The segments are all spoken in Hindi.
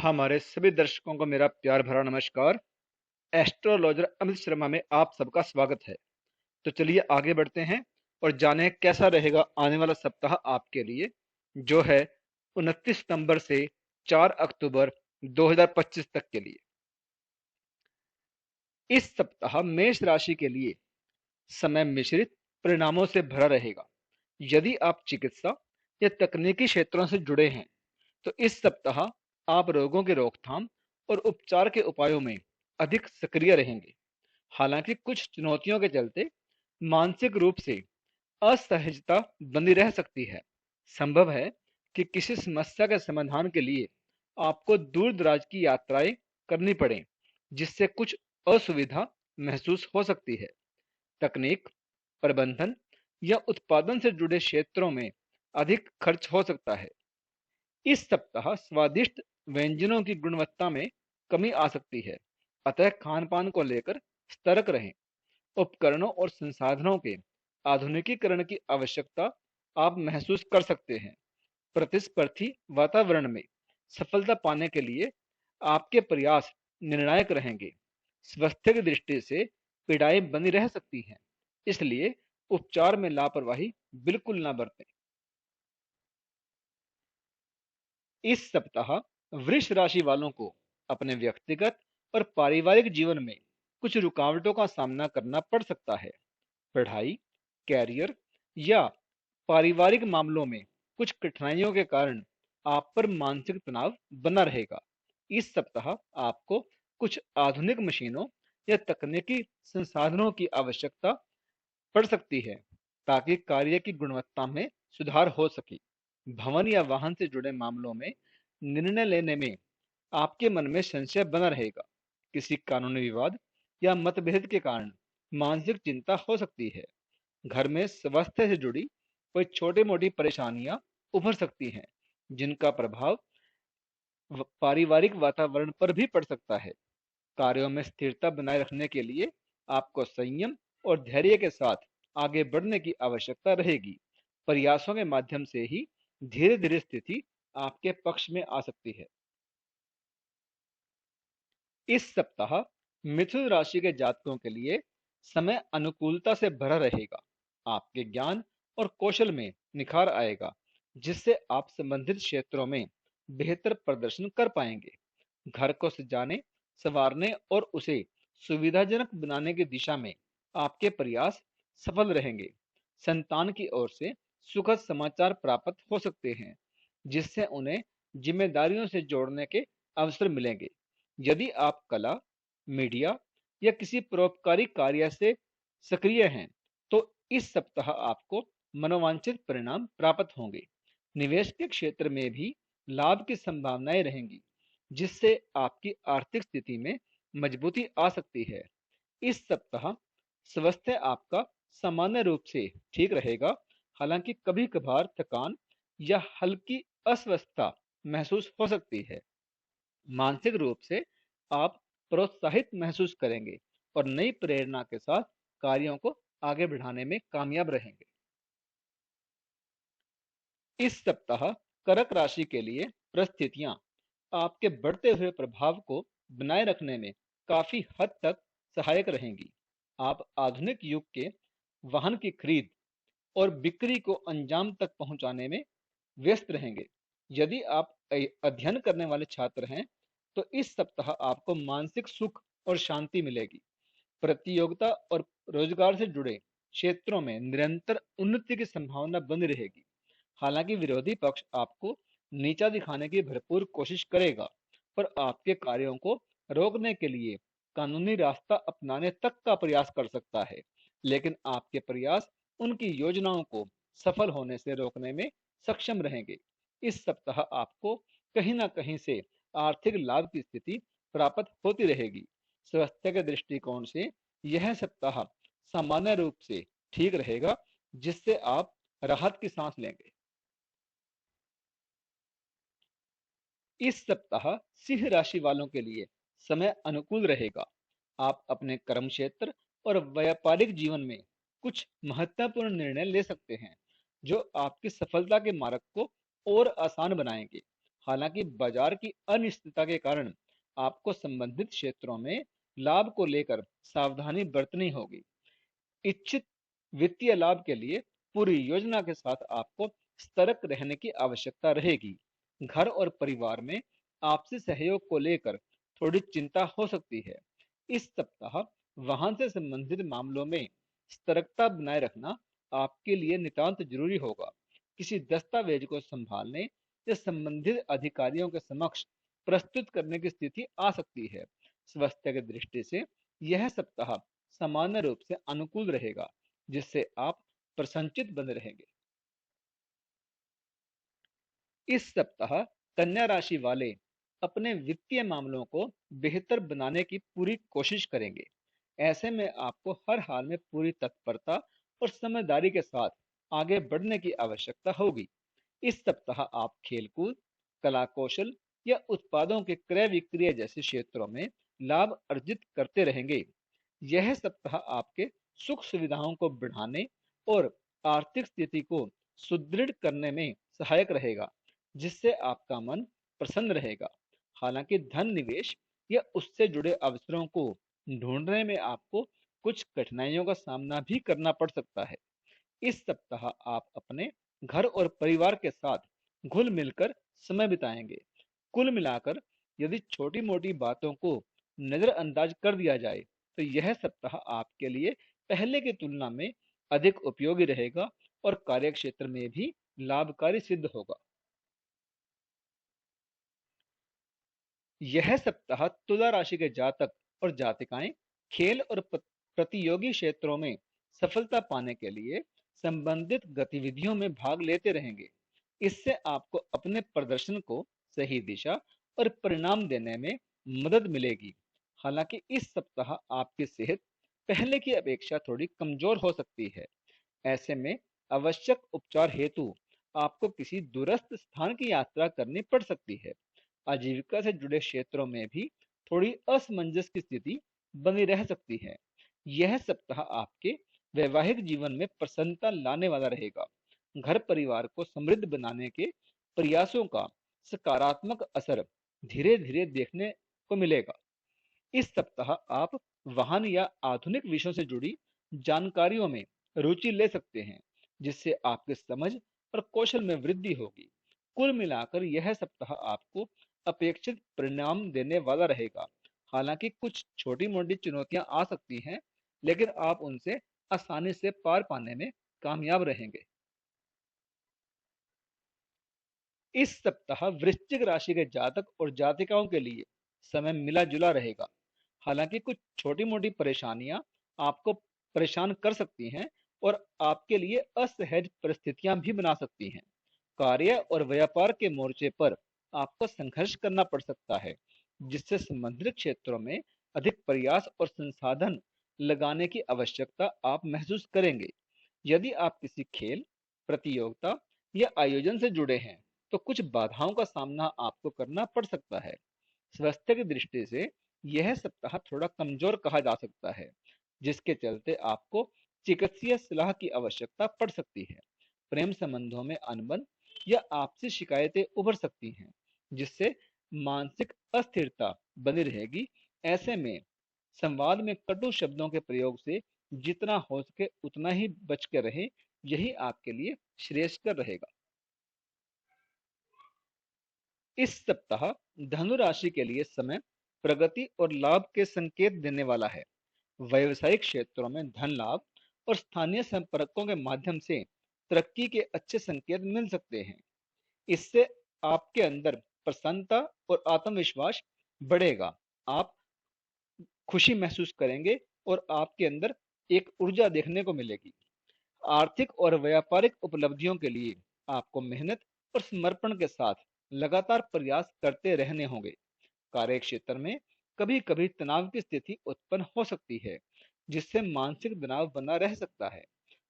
हमारे सभी दर्शकों को मेरा प्यार भरा नमस्कार। एस्ट्रोलॉजर अमित शर्मा में आप सबका स्वागत है। तो चलिए आगे बढ़ते हैं और जानें कैसा रहेगा आने वाला सप्ताह आपके लिए, जो है 29 सितंबर से 4 अक्टूबर 2025 तक के लिए। इस सप्ताह मेष राशि के लिए समय मिश्रित परिणामों से भरा रहेगा। यदि आप चिकित्सा या तकनीकी क्षेत्रों से जुड़े हैं तो इस सप्ताह आप रोगों की रोकथाम और उपचार के उपायों में अधिक सक्रिय रहेंगे। हालांकि कुछ चुनौतियों के चलते मानसिक रूप से असहजता बनी रह सकती है। संभव है कि किसी समस्या के समाधान के लिए आपको दूर दराज की यात्राएं करनी पड़े, जिससे कुछ असुविधा महसूस हो सकती है। तकनीक, प्रबंधन या उत्पादन से जुड़े क्षेत्रों में अधिक खर्च हो सकता है। इस सप्ताह स्वादिष्ट व्यंजनों की गुणवत्ता में कमी आ सकती है, अतः खान पान को लेकर सतर्क रहें। उपकरणों और संसाधनों के आधुनिकीकरण की आवश्यकता आप महसूस कर सकते हैं। प्रतिस्पर्धी वातावरण में सफलता पाने के लिए आपके प्रयास निर्णायक रहेंगे। स्वास्थ्य की दृष्टि से पीड़ाएं बनी रह सकती हैं, इसलिए उपचार में लापरवाही बिल्कुल ना बरतें। इस सप्ताह वृष राशि वालों को अपने व्यक्तिगत और पारिवारिक जीवन में कुछ रुकावटों का सामना करना पड़ सकता है। पढ़ाई, कैरियर या पारिवारिक मामलों में कुछ कठिनाइयों के कारण आप पर मानसिक तनाव बना रहेगा। इस सप्ताह आपको कुछ आधुनिक मशीनों या तकनीकी संसाधनों की आवश्यकता पड़ सकती है ताकि कार्य की गुणवत्ता में सुधार हो सके। भवन या वाहन से जुड़े मामलों में निर्णय लेने में आपके मन में संशय बना रहेगा। किसी कानूनी विवाद या मतभेद के कारण मानसिक चिंता हो सकती है। घर में स्वास्थ्य से जुड़ी कोई छोटी मोटी परेशानियां उभर सकती हैं, जिनका प्रभाव पारिवारिक वातावरण पर भी पड़ सकता है। कार्यों में स्थिरता बनाए रखने के लिए आपको संयम और धैर्य के साथ आगे बढ़ने की आवश्यकता रहेगी। प्रयासों के माध्यम से ही धीरे धीरे स्थिति आपके पक्ष में आ सकती है। इस सप्ताह मिथुन राशि के जातकों के लिए समय अनुकूलता से भरा रहेगा। आपके ज्ञान और कौशल में निखार आएगा, जिससे आप संबंधित क्षेत्रों में बेहतर प्रदर्शन कर पाएंगे। घर को सजाने, संवारने और उसे सुविधाजनक बनाने की दिशा में आपके प्रयास सफल रहेंगे। संतान की ओर से सुखद समाचार प्राप्त हो सकते हैं, जिससे उन्हें जिम्मेदारियों से जोड़ने के अवसर मिलेंगे। यदि आप कला, मीडिया या किसी परोपकारी कार्य से सक्रिय हैं, तो इस सप्ताह आपको मनोवांछित परिणाम प्राप्त होंगे। निवेश के क्षेत्र में भी लाभ की संभावनाएं रहेंगी, जिससे आपकी आर्थिक स्थिति में मजबूती आ सकती है। इस सप्ताह स्वास्थ्य आपका सामान्य रूप से ठीक रहेगा, हालांकि कभी कभार थकान या हल्की अस्वस्थता महसूस हो सकती है। मानसिक रूप से आप प्रोत्साहित महसूस करेंगे और नई प्रेरणा के साथ कार्यों को आगे बढ़ाने में कामयाब रहेंगे। इस सप्ताह कर्क राशि के लिए परिस्थितियां आपके बढ़ते हुए प्रभाव को बनाए रखने में काफी हद तक सहायक रहेंगी। आप आधुनिक युग के वाहन की खरीद और बिक्री को अंजाम तक पहुंचाने में व्यस्त रहेंगे। यदि आप अध्ययन करने वाले छात्र हैं, तो इस सप्ताह आपको मानसिक सुख और शांति मिलेगी। प्रतियोगिता और रोजगार से जुड़े क्षेत्रों में निरंतर उन्नति की संभावना बनी रहेगी। हालांकि विरोधी पक्ष आपको नीचा दिखाने की भरपूर कोशिश करेगा, पर आपके कार्यों को रोकने के लिए कानूनी रास्ता अपनाने तक का प्रयास कर सकता है, लेकिन आपके प्रयास उनकी योजनाओं को सफल होने से रोकने में सक्षम रहेंगे। इस सप्ताह आपको कहीं ना कहीं से आर्थिक लाभ की स्थिति प्राप्त होती रहेगी। स्वास्थ्य के दृष्टिकोण से यह सप्ताह सामान्य रूप से ठीक रहेगा, जिससे आप राहत की सांस लेंगे। इस सप्ताह सिंह राशि वालों के लिए समय अनुकूल रहेगा। आप अपने कर्म क्षेत्र और व्यापारिक जीवन में कुछ महत्वपूर्ण निर्णय ले सकते हैं, जो आपकी सफलता के मार्ग को और आसान बनाएंगे। हालांकि बाजार की अनिश्चितता के कारण आपको संबंधित क्षेत्रों में लाभ को लेकर सावधानी बरतनी होगी। इच्छित वित्तीय लाभ के लिए पूरी योजना के साथ आपको सतर्क रहने की आवश्यकता रहेगी। घर और परिवार में आपसी सहयोग को लेकर थोड़ी चिंता हो सकती है। इस सप्ताह वाहन से संबंधित मामलों में सतर्कता बनाए रखना आपके लिए नितांत जरूरी होगा। किसी दस्तावेज को संभालने या संबंधित अधिकारियों के समक्ष प्रस्तुत करने की स्थिति आ सकती है। स्वास्थ्य की दृष्टि से यह सप्ताह सामान्य रूप से अनुकूल रहेगा, जिससे आप प्रसन्नचित बने रहेंगे। इस सप्ताह कन्या राशि वाले अपने वित्तीय मामलों को बेहतर बनाने की पूरी कोशिश करेंगे। ऐसे में आपको हर हाल में पूरी तत्परता और समझदारी के साथ आगे बढ़ने की आवश्यकता होगी। इस सप्ताह आप खेलकूद, कला कौशल या उत्पादों के क्रय विक्रय जैसे क्षेत्रों में लाभ अर्जित करते रहेंगे। यह सप्ताह आपके सुख सुविधाओं को बढ़ाने और आर्थिक स्थिति को सुदृढ़ करने में सहायक रहेगा, जिससे आपका मन प्रसन्न रहेगा। हालांकि धन निवेश या उससे जुड़े अवसरों को ढूंढने में आपको कुछ कठिनाइयों का सामना भी करना पड़ सकता है। इस सप्ताह आप अपने घर और परिवार के साथ घुल मिलकर समय बिताएंगे। कुल मिलाकर यदि छोटी मोटी बातों को नजरअंदाज कर दिया जाए तो यह सप्ताह आपके लिए पहले की तुलना में अधिक उपयोगी रहेगा और कार्यक्षेत्र में भी लाभकारी सिद्ध होगा। यह सप्ताह तुला राशि के जातक और जातिकाएं खेल और प्रतियोगी क्षेत्रों में सफलता पाने के लिए संबंधित गतिविधियों में भाग लेते रहेंगे। इससे आपको अपने प्रदर्शन को सही दिशा और परिणाम देने में मदद मिलेगी। हालांकि इस सप्ताह आपकी सेहत पहले की अपेक्षा थोड़ी कमजोर हो सकती है। ऐसे में आवश्यक उपचार हेतु आपको किसी दूरस्थ स्थान की यात्रा करनी पड़ सकती है। आजीविका से जुड़े क्षेत्रों में भी थोड़ी असमंजस की स्थिति बनी रह सकती है। यह सप्ताह आपके वैवाहिक जीवन में प्रसन्नता लाने वाला रहेगा। घर परिवार को समृद्ध बनाने के प्रयासों का सकारात्मक असर धीरे धीरे देखने को मिलेगा। इस सप्ताह आप वाहन या आधुनिक विषयों से जुड़ी जानकारियों में रुचि ले सकते हैं, जिससे आपकी समझ और कौशल में वृद्धि होगी। कुल मिलाकर यह सप्ताह आपको अपेक्षित परिणाम देने वाला रहेगा। हालांकि कुछ छोटी मोटी चुनौतियां आ सकती हैं, लेकिन आप उनसे आसानी से पार पाने में कामयाब रहेंगे। इस सप्ताह वृश्चिक राशि के जातक और जातिकाओं के लिए समय मिला जुला रहेगा। हालांकि कुछ छोटी मोटी परेशानियां आपको परेशान कर सकती हैं और आपके लिए असहज परिस्थितियां भी बना सकती हैं। कार्य और व्यापार के मोर्चे पर आपको संघर्ष करना पड़ सकता है, जिससे संबंधित क्षेत्रों में अधिक प्रयास और संसाधन लगाने की आवश्यकता आप महसूस करेंगे। यदि आप किसी खेल, प्रतियोगिता या आयोजन से जुड़े हैं तो कुछ बाधाओं का सामना आपको करना पड़ सकता है। स्वास्थ्य की दृष्टि से यह सप्ताह थोड़ा कमजोर कहा जा सकता है, जिसके चलते आपको चिकित्सीय सलाह की आवश्यकता पड़ सकती है। प्रेम संबंधों में अनबन या आपसी शिकायतें उभर सकती हैं, जिससे मानसिक अस्थिरता बनी रहेगी। ऐसे में संवाद में कटु शब्दों के प्रयोग से जितना हो सके उतना ही बच कर रहे, यही आपके लिए श्रेयस्कर रहेगा। इस सप्ताह धनु राशि के लिए समय प्रगति और लाभ के संकेत देने वाला है। व्यवसायिक क्षेत्रों में धन लाभ और स्थानीय संपर्कों के माध्यम से तरक्की के अच्छे संकेत मिल सकते हैं। इससे आपके अंदर प्रसन्नता और आत्मविश्वास बढ़ेगा। आप खुशी महसूस करेंगे और आपके अंदर एक ऊर्जा देखने को मिलेगी। आर्थिक और व्यापारिक उपलब्धियों के लिए आपको मेहनत और समर्पण के साथ लगातार प्रयास करते रहने होंगे। कार्य क्षेत्र में कभी कभी तनाव की स्थिति उत्पन्न हो सकती है, जिससे मानसिक तनाव बना रह सकता है।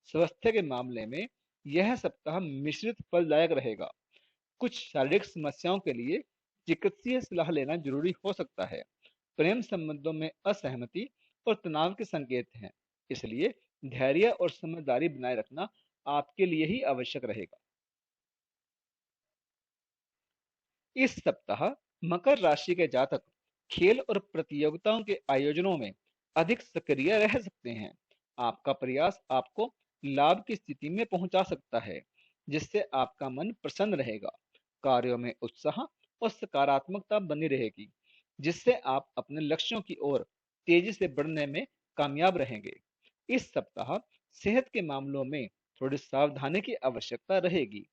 स्वास्थ्य के मामले में यह सप्ताह मिश्रित फलदायक रहेगा। कुछ शारीरिक समस्याओं के लिए चिकित्सीय सलाह लेना जरूरी हो सकता है। प्रेम संबंधों में असहमति और तनाव के संकेत हैं, इसलिए धैर्य और समझदारी बनाए रखना आपके लिए ही आवश्यक रहेगा। इस सप्ताह मकर राशि के जातक खेल और प्रतियोगिताओं के आयोजनों में अधिक सक्रिय रह सकते हैं। आपका प्रयास आपको लाभ की स्थिति में पहुंचा सकता है, जिससे आपका मन प्रसन्न रहेगा। कार्यों में उत्साह और सकारात्मकता बनी रहेगी, जिससे आप अपने लक्ष्यों की ओर तेजी से बढ़ने में कामयाब रहेंगे। इस सप्ताह सेहत के मामलों में थोड़ी सावधानी की आवश्यकता रहेगी।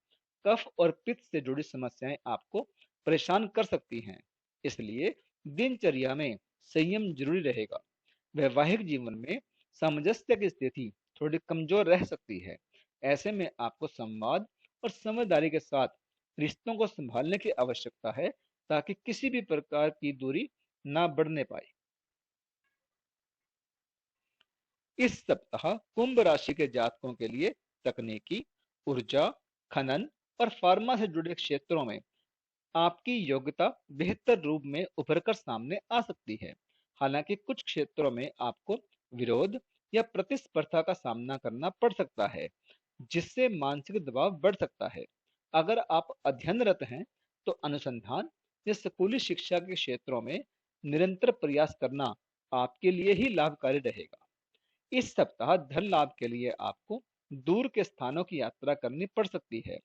कफ और पित्त से जुड़ी समस्याएं आपको परेशान कर सकती हैं, इसलिए दिनचर्या में संयम जरूरी रहेगा। वैवाहिक जीवन में सामंजस्य की स्थिति थोड़ी कमजोर रह सकती है। ऐसे में आपको संवाद और समझदारी के साथ रिश्तों को संभालने की आवश्यकता है, ताकि किसी भी प्रकार की दूरी ना बढ़ने पाए। इस सप्ताह कुंभ राशि के जातकों के लिए तकनीकी, ऊर्जा, खनन और फार्मा से जुड़े क्षेत्रों में आपकी योग्यता बेहतर रूप में उभर कर सामने आ सकती है। हालांकि कुछ क्षेत्रों में आपको विरोध या प्रतिस्पर्धा का सामना करना पड़ सकता है, जिससे मानसिक दबाव बढ़ सकता है। अगर आप अध्ययनरत हैं, तो अनुसंधान या स्कूली शिक्षा के क्षेत्रों में निरंतर प्रयास करना आपके लिए ही लाभकारी रहेगा। इस सप्ताह धन लाभ के लिए आपको दूर के स्थानों की यात्रा करनी पड़ सकती है।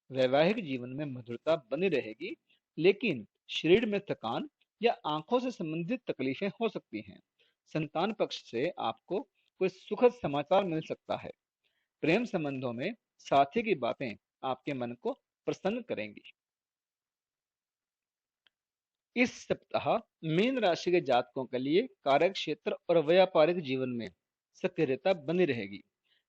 वैवाहिक जीवन में मधुरता बनी रहेगी, लेकिन शरीर में थकान या आंखों से संबंधित तकलीफें हो सकती हैं। संतान पक्ष से आपको कोई सुखद समाचार मिल सकता है। प्रेम संबंधों में साथी की बातें आपके मन को प्रसन्न करेंगी। इस सप्ताह मीन राशि के जातकों के लिए कार्य क्षेत्र और व्यापारिक जीवन में सक्रियता बनी रहेगी।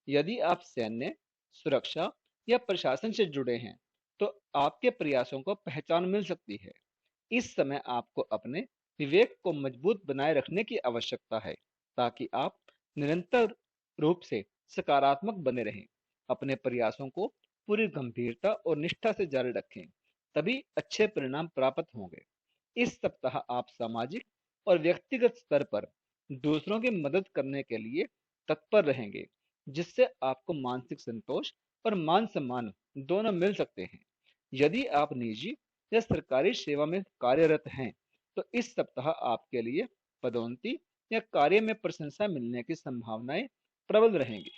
यदि आप सैन्य, सुरक्षा या प्रशासन से जुड़े हैं, तो आपके प्रयासों को पहचान मिल सकती है। इस समय आपको अपने विवेक को मजबूत बनाए रखने की आवश्यकता है, ताकि आप निरंतर रूप से सकारात्मक बने रहें। अपने प्रयासों को पूरी गंभीरता और निष्ठा से जारी रखें, तभी अच्छे परिणाम प्राप्त होंगे। इस सप्ताह आप सामाजिक और व्यक्तिगत स्तर पर दूसरों की मदद करने के लिए तत्पर रहेंगे, जिससे आपको मानसिक संतोष और मान सम्मान दोनों मिल सकते हैं। यदि आप निजी या सरकारी सेवा में कार्यरत हैं, तो इस सप्ताह आपके लिए पदोन्नति या कार्य में प्रशंसा मिलने की संभावनाएं प्रबल रहेंगी।